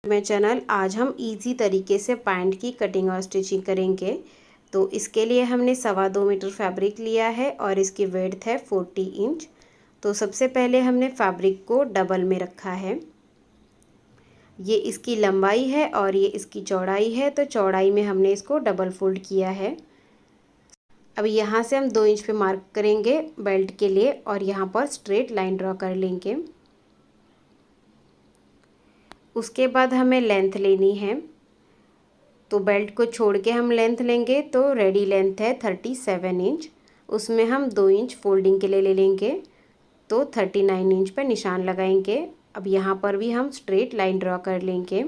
मेरे चैनल। आज हम इजी तरीके से पैंट की कटिंग और स्टिचिंग करेंगे। तो इसके लिए हमने 2.25 मीटर फैब्रिक लिया है और इसकी विड्थ है 40 इंच। तो सबसे पहले हमने फैब्रिक को डबल में रखा है। ये इसकी लंबाई है और ये इसकी चौड़ाई है, तो चौड़ाई में हमने इसको डबल फोल्ड किया है। अब यहाँ से हम 2 इंच पे मार्क करेंगे बेल्ट के लिए और यहाँ पर स्ट्रेट लाइन ड्रॉ कर लेंगे। उसके बाद हमें लेंथ लेनी है, तो बेल्ट को छोड़ के हम लेंथ लेंगे। तो रेडी लेंथ है 37 इंच, उसमें हम 2 इंच फोल्डिंग के लिए ले लेंगे, तो 39 इंच पर निशान लगाएंगे। अब यहाँ पर भी हम स्ट्रेट लाइन ड्रॉ कर लेंगे।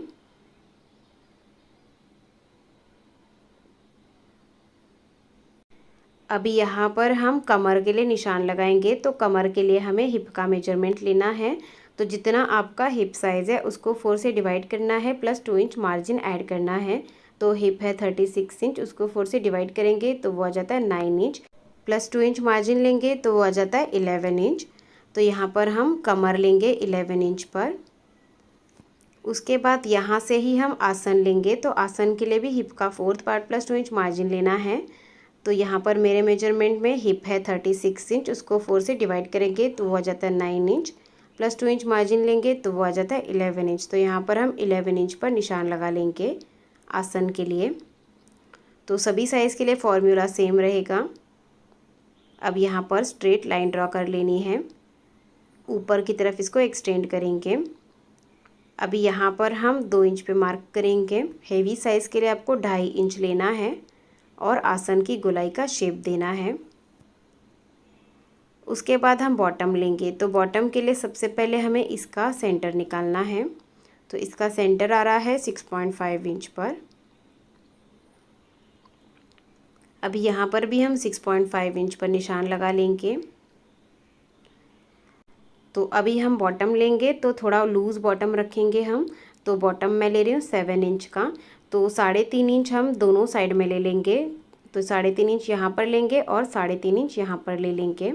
अभी यहाँ पर हम कमर के लिए निशान लगाएंगे, तो कमर के लिए हमें हिप का मेजरमेंट लेना है। तो जितना आपका हिप साइज़ है उसको 4 से डिवाइड करना है, प्लस 2 इंच मार्जिन ऐड करना है। तो हिप है 36 इंच, उसको 4 से डिवाइड करेंगे तो वो आ जाता है 9 इंच, प्लस 2 इंच मार्जिन लेंगे तो वो आ जाता है 11 इंच। तो यहाँ पर हम कमर लेंगे 11 इंच पर। उसके बाद यहाँ से ही हम आसन लेंगे, तो आसन के लिए भी हिप का 4th part plus 2 inch margin लेना है। तो यहाँ पर मेरे मेजरमेंट में हिप है 36 इंच, उसको 4 से डिवाइड करेंगे तो वो आ जाता है 9 इंच, प्लस 2 इंच मार्जिन लेंगे तो वो आ जाता है 11 इंच। तो यहाँ पर हम 11 इंच पर निशान लगा लेंगे आसन के लिए। तो सभी साइज़ के लिए फॉर्मूला सेम रहेगा। अब यहाँ पर स्ट्रेट लाइन ड्रॉ कर लेनी है, ऊपर की तरफ इसको एक्सटेंड करेंगे। अभी यहाँ पर हम 2 इंच पे मार्क करेंगे। हेवी साइज़ के लिए आपको 2.5 इंच लेना है और आसन की गोलाई का शेप देना है। उसके बाद हम बॉटम लेंगे, तो बॉटम के लिए सबसे पहले हमें इसका सेंटर निकालना है। तो इसका सेंटर आ रहा है 6.5 इंच पर। अभी यहाँ पर भी हम 6.5 इंच पर निशान लगा लेंगे। तो अभी हम बॉटम लेंगे, तो थोड़ा लूज़ बॉटम रखेंगे हम। तो बॉटम मैं ले रही हूँ 7 इंच का, तो 3.5 इंच हम दोनों साइड में ले लेंगे। तो 3.5 इंच यहाँ पर लेंगे और 3.5 इंच यहाँ पर ले लेंगे।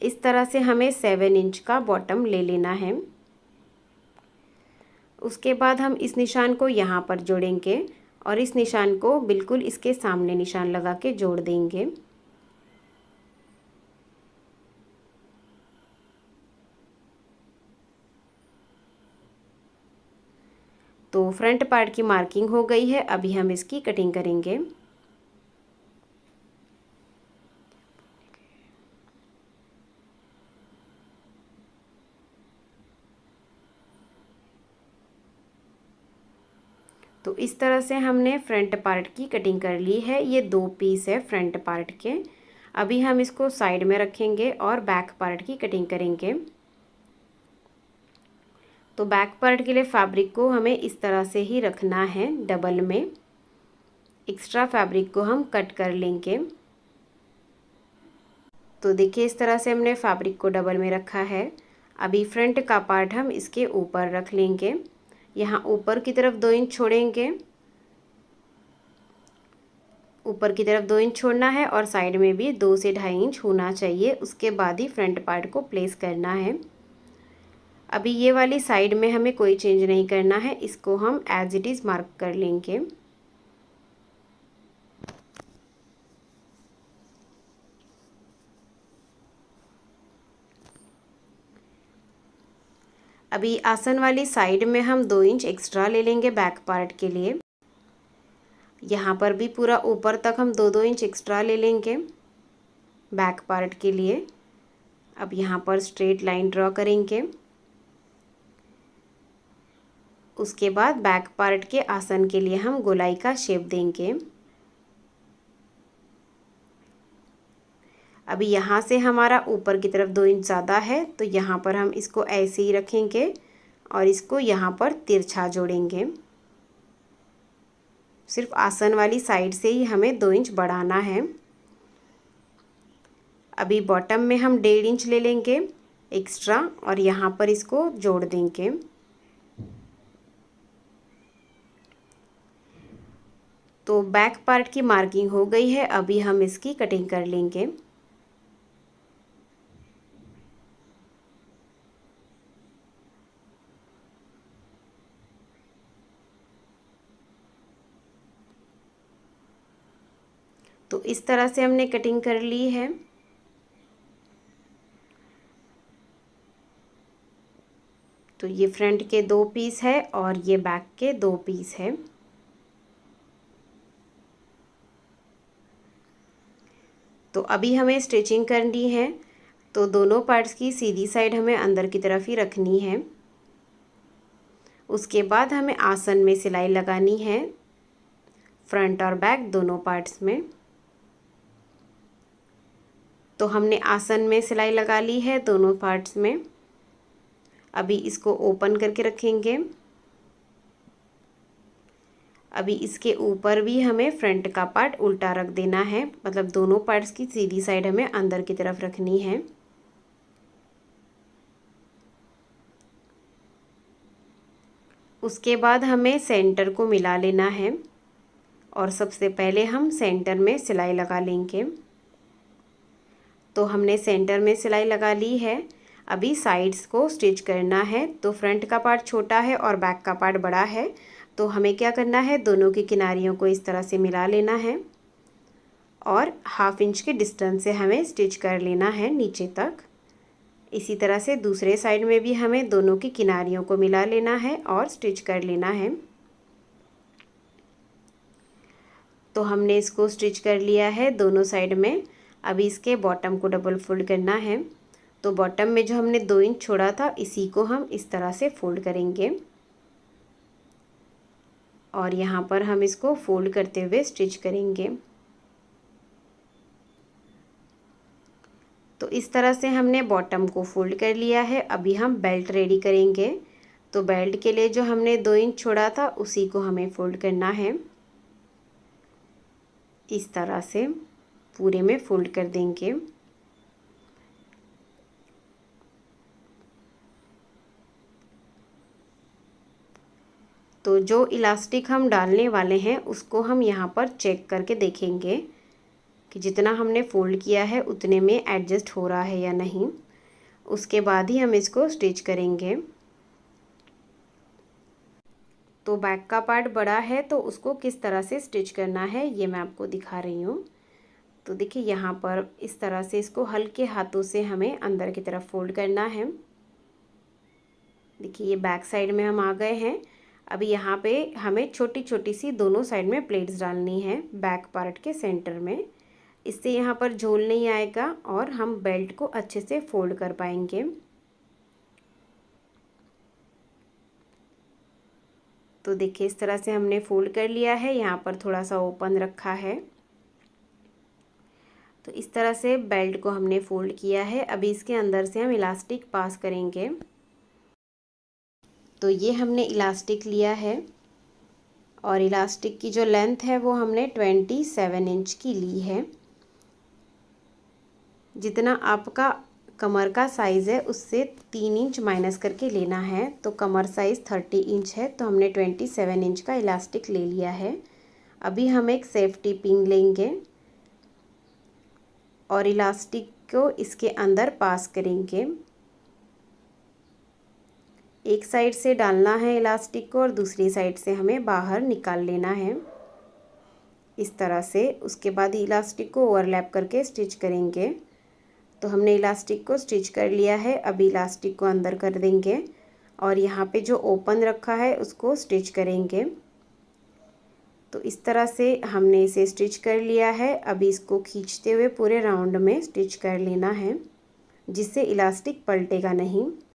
इस तरह से हमें 7 इंच का बॉटम ले लेना है। उसके बाद हम इस निशान को यहाँ पर जोड़ेंगे और इस निशान को बिल्कुल इसके सामने निशान लगा के जोड़ देंगे। तो फ्रंट पार्ट की मार्किंग हो गई है, अभी हम इसकी कटिंग करेंगे। तो इस तरह से हमने फ्रंट पार्ट की कटिंग कर ली है। ये 2 पीस है फ्रंट पार्ट के। अभी हम इसको साइड में रखेंगे और बैक पार्ट की कटिंग करेंगे। तो बैक पार्ट के लिए फैब्रिक को हमें इस तरह से ही रखना है डबल में। एक्स्ट्रा फैब्रिक को हम कट कर लेंगे। तो देखिए इस तरह से हमने फैब्रिक को डबल में रखा है। अभी फ्रंट का पार्ट हम इसके ऊपर रख लेंगे। यहाँ ऊपर की तरफ 2 इंच छोड़ेंगे, ऊपर की तरफ 2 इंच छोड़ना है और साइड में भी 2 से 2.5 इंच होना चाहिए। उसके बाद ही फ्रंट पार्ट को प्लेस करना है। अभी ये वाली साइड में हमें कोई चेंज नहीं करना है, इसको हम एज इट इज़ मार्क कर लेंगे। अभी आसन वाली साइड में हम 2 इंच एक्स्ट्रा ले लेंगे बैक पार्ट के लिए। यहाँ पर भी पूरा ऊपर तक हम 2-2 इंच एक्स्ट्रा ले लेंगे बैक पार्ट के लिए। अब यहाँ पर स्ट्रेट लाइन ड्रॉ करेंगे। उसके बाद बैक पार्ट के आसन के लिए हम गोलाई का शेप देंगे। अभी यहाँ से हमारा ऊपर की तरफ 2 इंच ज़्यादा है, तो यहाँ पर हम इसको ऐसे ही रखेंगे और इसको यहाँ पर तिरछा जोड़ेंगे। सिर्फ आसन वाली साइड से ही हमें 2 इंच बढ़ाना है। अभी बॉटम में हम 1.5 इंच ले लेंगे एक्स्ट्रा और यहाँ पर इसको जोड़ देंगे। तो बैक पार्ट की मार्किंग हो गई है, अभी हम इसकी कटिंग कर लेंगे। तो इस तरह से हमने कटिंग कर ली है। तो ये फ्रंट के 2 पीस है और ये बैक के 2 पीस है। तो अभी हमें स्टिचिंग करनी है। तो दोनों पार्ट्स की सीधी साइड हमें अंदर की तरफ ही रखनी है। उसके बाद हमें आसन में सिलाई लगानी है, फ्रंट और बैक दोनों पार्ट्स में। तो हमने आसन में सिलाई लगा ली है दोनों पार्ट्स में। अभी इसको ओपन करके रखेंगे। अभी इसके ऊपर भी हमें फ्रंट का पार्ट उल्टा रख देना है, मतलब दोनों पार्ट्स की सीधी साइड हमें अंदर की तरफ रखनी है। उसके बाद हमें सेंटर को मिला लेना है और सबसे पहले हम सेंटर में सिलाई लगा लेंगे। तो हमने सेंटर में सिलाई लगा ली है। अभी साइड्स को स्टिच करना है। तो फ्रंट का पार्ट छोटा है और बैक का पार्ट बड़ा है, तो हमें क्या करना है, दोनों की किनारियों को इस तरह से मिला लेना है और 1/2 इंच के डिस्टेंस से हमें स्टिच कर लेना है नीचे तक। इसी तरह से दूसरे साइड में भी हमें दोनों की किनारियों को मिला लेना है और स्टिच कर लेना है। तो हमने इसको स्टिच कर लिया है दोनों साइड में। अभी इसके बॉटम को डबल फोल्ड करना है। तो बॉटम में जो हमने 2 इंच छोड़ा था, इसी को हम इस तरह से फोल्ड करेंगे और यहाँ पर हम इसको फोल्ड करते हुए स्टिच करेंगे। तो इस तरह से हमने बॉटम को फोल्ड कर लिया है। अभी हम बेल्ट रेडी करेंगे। तो बेल्ट के लिए जो हमने 2 इंच छोड़ा था, उसी को हमें फोल्ड करना है। इस तरह से पूरे में फोल्ड कर देंगे। तो जो इलास्टिक हम डालने वाले हैं, उसको हम यहाँ पर चेक करके देखेंगे कि जितना हमने फोल्ड किया है उतने में एडजस्ट हो रहा है या नहीं। उसके बाद ही हम इसको स्टिच करेंगे। तो बैक का पार्ट बड़ा है, तो उसको किस तरह से स्टिच करना है ये मैं आपको दिखा रही हूँ। तो देखिए यहाँ पर इस तरह से इसको हल्के हाथों से हमें अंदर की तरफ फोल्ड करना है। देखिए ये बैक साइड में हम आ गए हैं। अभी यहाँ पे हमें छोटी छोटी सी दोनों साइड में प्लेट्स डालनी है बैक पार्ट के सेंटर में। इससे यहाँ पर झोल नहीं आएगा और हम बेल्ट को अच्छे से फोल्ड कर पाएंगे। तो देखिए इस तरह से हमने फोल्ड कर लिया है। यहाँ पर थोड़ा सा ओपन रखा है। तो इस तरह से बेल्ट को हमने फोल्ड किया है। अभी इसके अंदर से हम इलास्टिक पास करेंगे। तो ये हमने इलास्टिक लिया है और इलास्टिक की जो लेंथ है वो हमने 27 इंच की ली है। जितना आपका कमर का साइज़ है उससे 3 इंच माइनस करके लेना है। तो कमर साइज़ 30 इंच है, तो हमने 27 इंच का इलास्टिक ले लिया है। अभी हम एक सेफ्टी पिन लेंगे और इलास्टिक को इसके अंदर पास करेंगे। एक साइड से डालना है इलास्टिक को और दूसरी साइड से हमें बाहर निकाल लेना है इस तरह से। उसके बाद इलास्टिक को ओवरलैप करके स्टिच करेंगे। तो हमने इलास्टिक को स्टिच कर लिया है। अभी इलास्टिक को अंदर कर देंगे और यहाँ पे जो ओपन रखा है उसको स्टिच करेंगे। तो इस तरह से हमने इसे स्टिच कर लिया है। अभी इसको खींचते हुए पूरे राउंड में स्टिच कर लेना है, जिससे इलास्टिक पलटेगा नहीं।